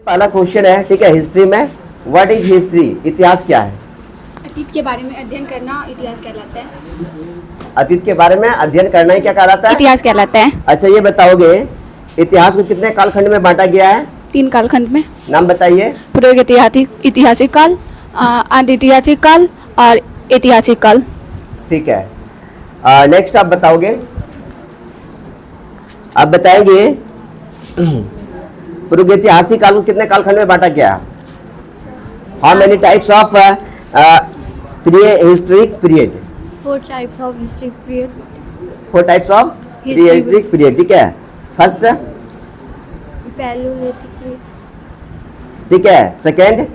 पहला क्वेश्चन है, ठीक है, हिस्ट्री में। What is history? इतिहास क्या है? अतीत के बारे में अध्ययन करना इतिहास कहलाता है। अतीत के बारे में अध्ययन करना ही क्या कहलाता है? इतिहास कहलाता है। अच्छा, ये बताओगे इतिहास को कितने कालखंड में बांटा गया है? 3 कालखंड में। नाम बताइए। पूर्व ऐतिहासिक काल, आदि ऐतिहासिक काल और ऐतिहासिक काल। ठीक है, नेक्स्ट आप बताओगे, आप बताएंगे पूर्व ऐतिहासिक काल को कितने कालखंड में बांटा गया? How many types of historic period? 4 types of historic period. 4 types of historic period, ठीक है। First, Palaeolithic period. ठीक है। सेकंड,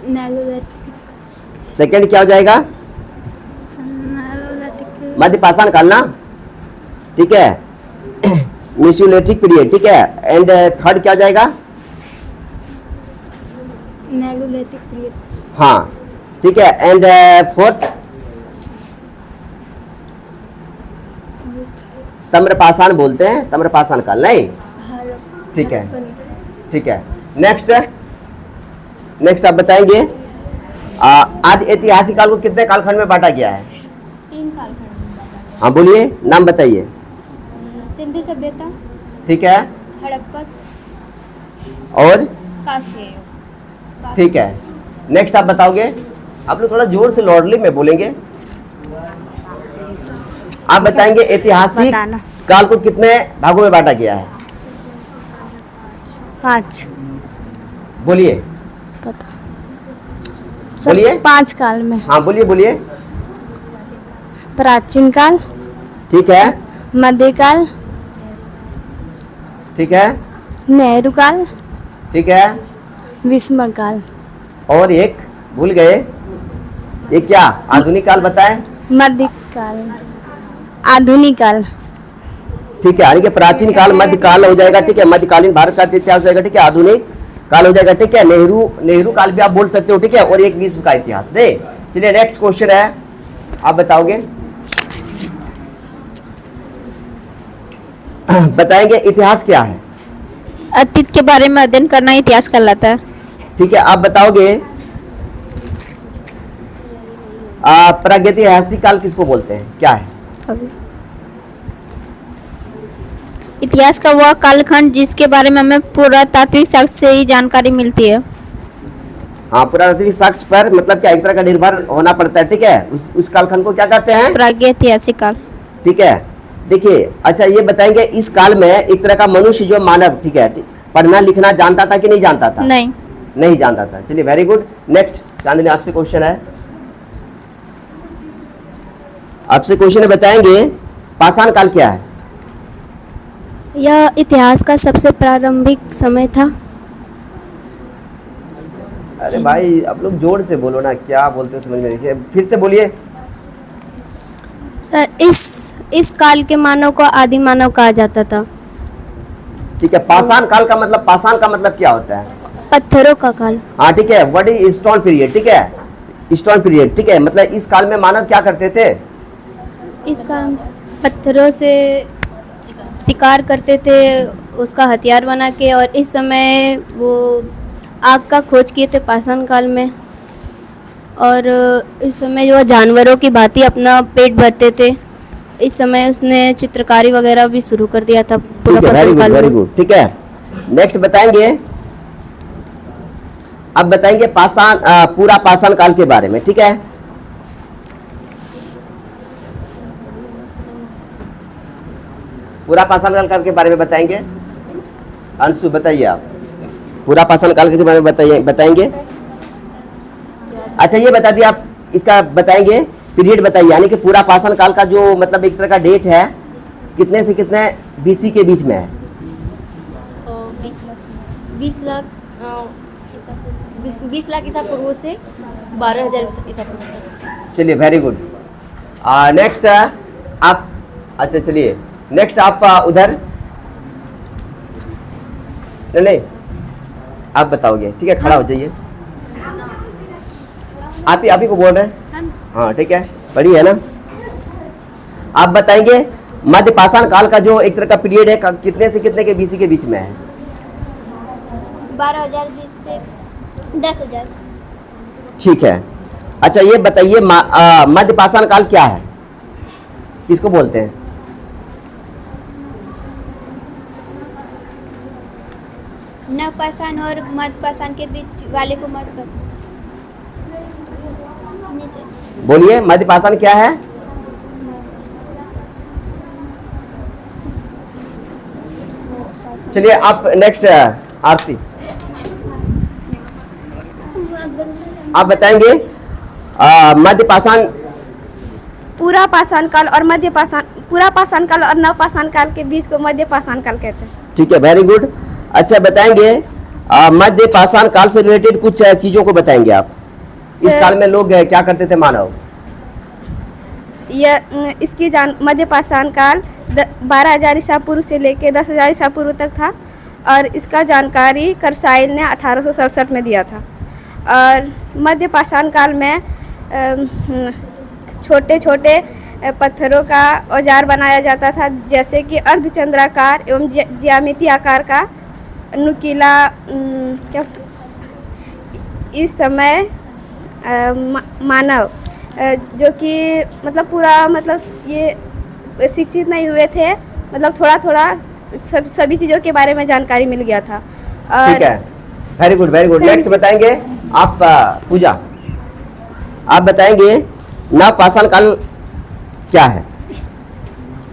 नेलोलिथिक। सेकंड क्या हो जाएगा? नेलोलिथिक। मध्यपाषाण काल ना, ठीक है। मेसोलिथिक पीरियड, ठीक है। एंड थर्ड क्या हो जाएगा? नेलोलिथिक पीरियड। हाँ, ठीक है। एंड फोर्थ, ताम्रपाषाण बोलते हैं, ताम्रपाषाण काल नहीं, ठीक है, ठीक है। नेक्स्ट, नेक्स्ट आप बताएंगे आदि ऐतिहासिक काल को कितने कालखंड में बांटा गया है? 3 कालखंड। हाँ बोलिए, नाम बताइए। सिंधु सभ्यता, ठीक है, हड़प्पा और कांस्य युग। ठीक है। नेक्स्ट आप बताओगे, आप लोग थोड़ा जोर से लॉर्डली में बोलेंगे। आप बताएंगे ऐतिहासिक काल को कितने भागों में बांटा गया है? 5। बोलिए, बोलिए। 5 काल में। हाँ बोलिए, बोलिए। प्राचीन काल, ठीक है, मध्यकाल, ठीक है, नेहरू काल, ठीक है। विस्मय काल, और एक भूल गए, ये क्या? आधुनिक काल बताएं। मध्यकाल, आधुनिक काल। ठीक है, यानी कि प्राचीन काल मध्यकाल हो जाएगा, ठीक है। मध्यकालीन भारत का इतिहास हो जाएगा, ठीक है। आधुनिक काल हो जाएगा, ठीक है। नेहरू काल भी आप बोल सकते हो, ठीक है। और एक विश्व का इतिहास दे। चलिए नेक्स्ट क्वेश्चन है, आप बताओगे, बताएंगे इतिहास क्या है? अतीत के बारे में अध्ययन करना इतिहास कहलाता है। ठीक है, आप बताओगे प्रागैतिहासिक काल किसको बोलते हैं, क्या है? इतिहास का वह कालखंड जिसके बारे में हमें पुरातात्विक साक्ष्य से ही जानकारी मिलती है। हाँ, पुरातात्विक साक्ष्य पर मतलब क्या एक तरह का निर्भर होना पड़ता है, ठीक है। उस कालखंड को क्या कहते हैं? प्रागैतिहासिक काल। ठीक है, देखिए। अच्छा, ये बताएंगे इस काल में एक तरह का मनुष्य जो मानव, ठीक है, पढ़ना लिखना जानता था कि नहीं जानता था? नहीं जानता था। चलिए, वेरी गुड। नेक्स्ट, चांदनी आपसे क्वेश्चन है, आपसे क्वेश्चन है, बताएंगे पाषाण काल क्या है? यह इतिहास का सबसे प्रारंभिक समय था। अरे भाई, आप लोग जोर से बोलो ना, क्या बोलते हो समझ में नहीं। फिर से बोलिए। सर, इस काल के मानव को आदि मानव कहा जाता था। ठीक है, पाषाण काल का मतलब, पाषाण का मतलब क्या होता है? पत्थरों का काल। हाँ, ठीक है। What is stone period? ठीक है, स्टोन पीरियड, ठीक है। मतलब इस काल में मानव क्या करते थे? इस काल पत्थरों से शिकार करते थे, उसका हथियार बना के। और इस समय वो आग का खोज किए थे पाषाण काल में। और इस समय जो जानवरों की भांति अपना पेट भरते थे। इस समय उसने चित्रकारी वगैरह भी शुरू कर दिया था पूरा पाषाण काल में। वेरी गुड, ठीक है। नेक्स्ट बताएंगे, अब बताएंगे पाषाण, पूरा पाषाण काल के बारे में, ठीक है। पूरा पाषाण काल के बारे में बताएंगे। अंशु बताइए, आप पूरा पाषाण काल के बारे में बताएंगे। अच्छा, ये बता दिए आप, इसका बताएंगे पीरियड बताइए, यानी कि पूरा पाषाण काल का जो मतलब एक तरह का डेट है, कितने से कितने बीसी के बीच में है? 20 लाख ईसा पूर्व से 12,000 ईसा पूर्व। चलिए, वेरी गुड। नेक्स्ट आप, अच्छा चलिए नेक्स्ट आप उधर, नहीं आप बताओगे, ठीक है। खड़ा हो जाइए, आप ही को बोल रहे हैं। हाँ, ठीक है, पढ़ी है ना। आप बताएंगे मध्यपाषाण काल का जो एक तरह का पीरियड है, कितने से कितने के बीसी के बीच में है? 12,020 से 10,000। ठीक है। अच्छा ये बताइए मध्य पाषाण काल क्या है, किसको बोलते हैं? नवपाषाण और मध्यपाषाण के बीच वाले को मध्यपाषाण। नहीं सर। बोलिए मध्य पाषाण क्या है? चलिए आप नेक्स्ट आरती आप बताएंगे मध्य पाषाण। पूरा पाषाण काल और मध्य पाषाण, पूरा पाषाण काल और नवपाषाण काल के बीच को मध्य पाषाण काल कहते हैं। ठीक है, वेरी गुड। अच्छा बताएंगे मध्य पाषाण काल से रिलेटेड कुछ चीजों को बताएंगे आप। इस काल में लोग क्या करते थे मानव? यह इसकी मध्य पाषाण काल 12,000 ईसा पूर्व से लेकर 10,000 ईसा पूर्व तक था और इसका जानकारी करसाइल ने 1867 में दिया था। और मध्य पाषाण काल में छोटे छोटे पत्थरों का औजार बनाया जाता था, जैसे कि अर्धचंद्राकार एवं ज्यामितीय आकार का नुकीला क्या इस समय मानव जो कि मतलब पूरा मतलब ये शिक्षित नहीं हुए थे, मतलब थोड़ा थोड़ा सभी चीज़ों के बारे में जानकारी मिल गया था। और ठीक है, very good very good. Next बताएंगे आप पूजा, आप बताएंगे नवपाषाण काल क्या है,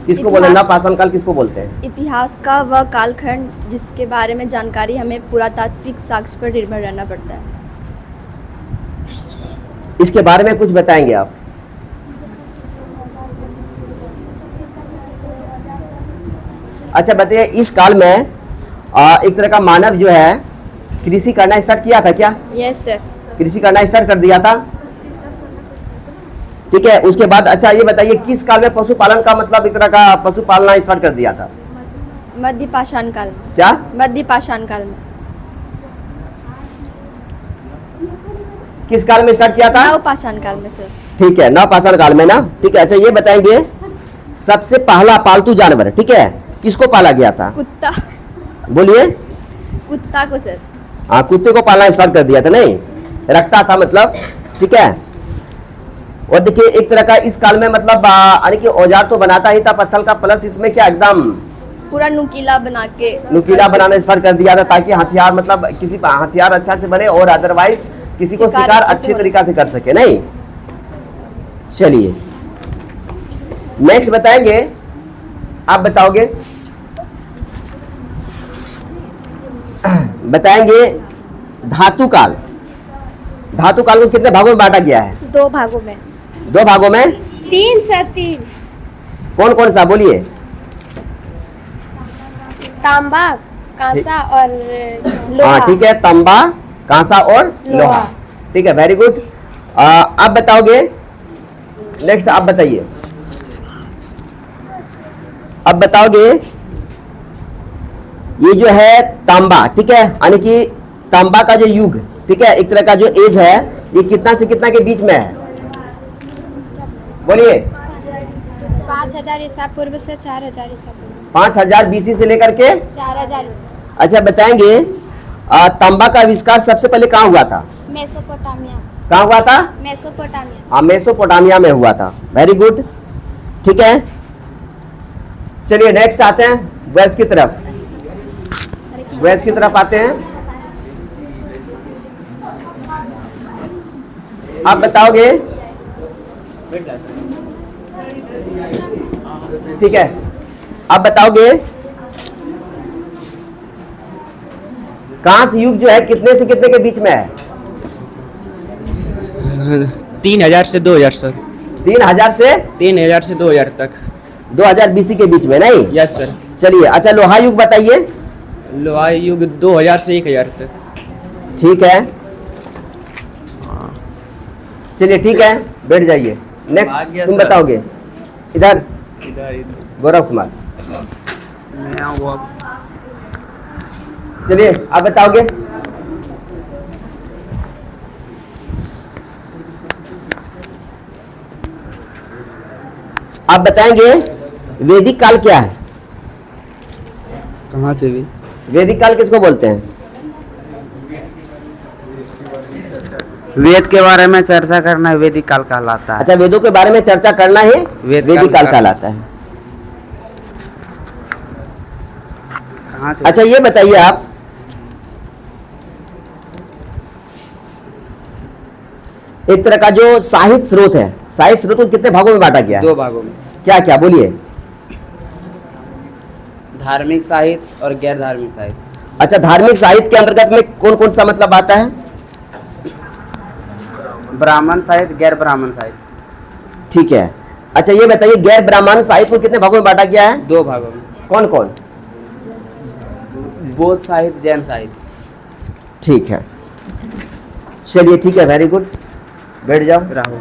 किसको बोलते हैं? नवपाषाण काल किसको बोलते हैं? इतिहास का वह कालखंड जिसके बारे में जानकारी हमें पुरातात्विक साक्ष्य पर निर्भर रहना पड़ता है। इसके बारे में कुछ बताएंगे आप। अच्छा बताइए इस काल में एक तरह का मानव जो है कृषि करना स्टार्ट किया था क्या? Yes sir. कृषि करना स्टार्ट कर दिया था। ठीक है, उसके बाद अच्छा ये बताइए किस काल में पशुपालन का मतलब एक तरह का पशु पालना स्टार्ट कर दिया था? मध्य पाषाण काल में। क्या? मध्य पाषाण काल में। किस काल में स्टार्ट किया था? नवपाषाण काल में सर। ठीक है, नवपाषाण काल में ना। ठीक है, अच्छा ये बताएंगे सबसे पहला पालतू जानवर ठीक है किसको पाला गया था? कुत्ता। बोलिए। कुत्ता को सर। हाँ, कुत्ते को पालना स्टार्ट कर दिया था, नहीं रखता था मतलब। ठीक है, और देखिए एक तरह का इस काल में मतलब यानी कि औजार तो बनाता ही था पत्थर का, प्लस इसमें क्या एकदम पूरा नुकीला बना के नुकीला बनाना स्टार्ट कर दिया था ताकि हथियार मतलब किसी हथियार अच्छा से बने और अदरवाइज किसी को शिकार अच्छे तरीका से कर सके। नहीं, चलिए नेक्स्ट बताएंगे, आप बताओगे बताएंगे धातु काल। धातु काल को कितने भागों में बांटा गया है? 2 भागों में। 2 भागों में? 3 से 3। कौन कौन सा बोलिए? तांबा, कांसा और हाँ लोहा। ठीक है, तांबा कांसा और लोहा। ठीक है, वेरी गुड। आप बताओगे नेक्स्ट, आप बताइए। अब बताओगे ये जो है तांबा ठीक है, यानी कि तांबा का जो युग ठीक है एक तरह का जो एज है ये कितना से कितना के बीच में है? बोलिए। 5,000 ईसा पूर्व से 4,000 ईसा पूर्व। 5000 BC से लेकर के 4,000 ईसा। अच्छा बताएंगे तांबा का आविष्कार सबसे पहले कहाँ हुआ था? मेसोपोटामिया। कहाँ हुआ था? मेसोपोटामिया। हाँ, मेसोपोटामिया में हुआ था। Very good. ठीक है, चलिए नेक्स्ट आते हैं वेस्ट की तरफ। वेस्ट की तरफ आते हैं, आप बताओगे। ठीक है, आप बताओगे कांस युग जो है कितने से कितने के बीच में है? 3000 से 2000 सर। 3000 से 3000 से 2000 तक। 2000 BC के बीच में, नहीं? Yes sir. चलिए अच्छा लोहा युग बताइए। लोहा युग 2000 से 1000 तक। ठीक है, चलिए ठीक है, बैठ जाइए। नेक्स्ट तुम बताओगे। इधर गौरव कुमार, चलिए आप बताओगे। आप बताएंगे वैदिक काल क्या है? कहाँ से भी? वैदिक काल किसको बोलते हैं? वेद के बारे में चर्चा करना वैदिक काल कहलाता है। अच्छा, वेदों के बारे में चर्चा करना ही वैदिक काल कहलाता है। कहाँ से? अच्छा, ये बताइए आप, एक तरह का जो साहित्य स्रोत है, साहित्य स्रोत को कितने भागों में बांटा गया है? 2 भागों में। क्या क्या बोलिए। धार्मिक साहित्य और गैर धार्मिक साहित्य। अच्छा, धार्मिक साहित्य के अंतर्गत में कौन कौन सा मतलब आता है? ब्राह्मण साहित्य, गैर ब्राह्मण साहित्य। ठीक है। अच्छा, ये बताइए गैर ब्राह्मण साहित्य को कितने भागों में बांटा गया है? 2 भागों में। कौन कौन? बौद्ध साहित्य, जैन साहित्य। ठीक है, चलिए ठीक है, वेरी गुड, बैठ जाओ। राहुल।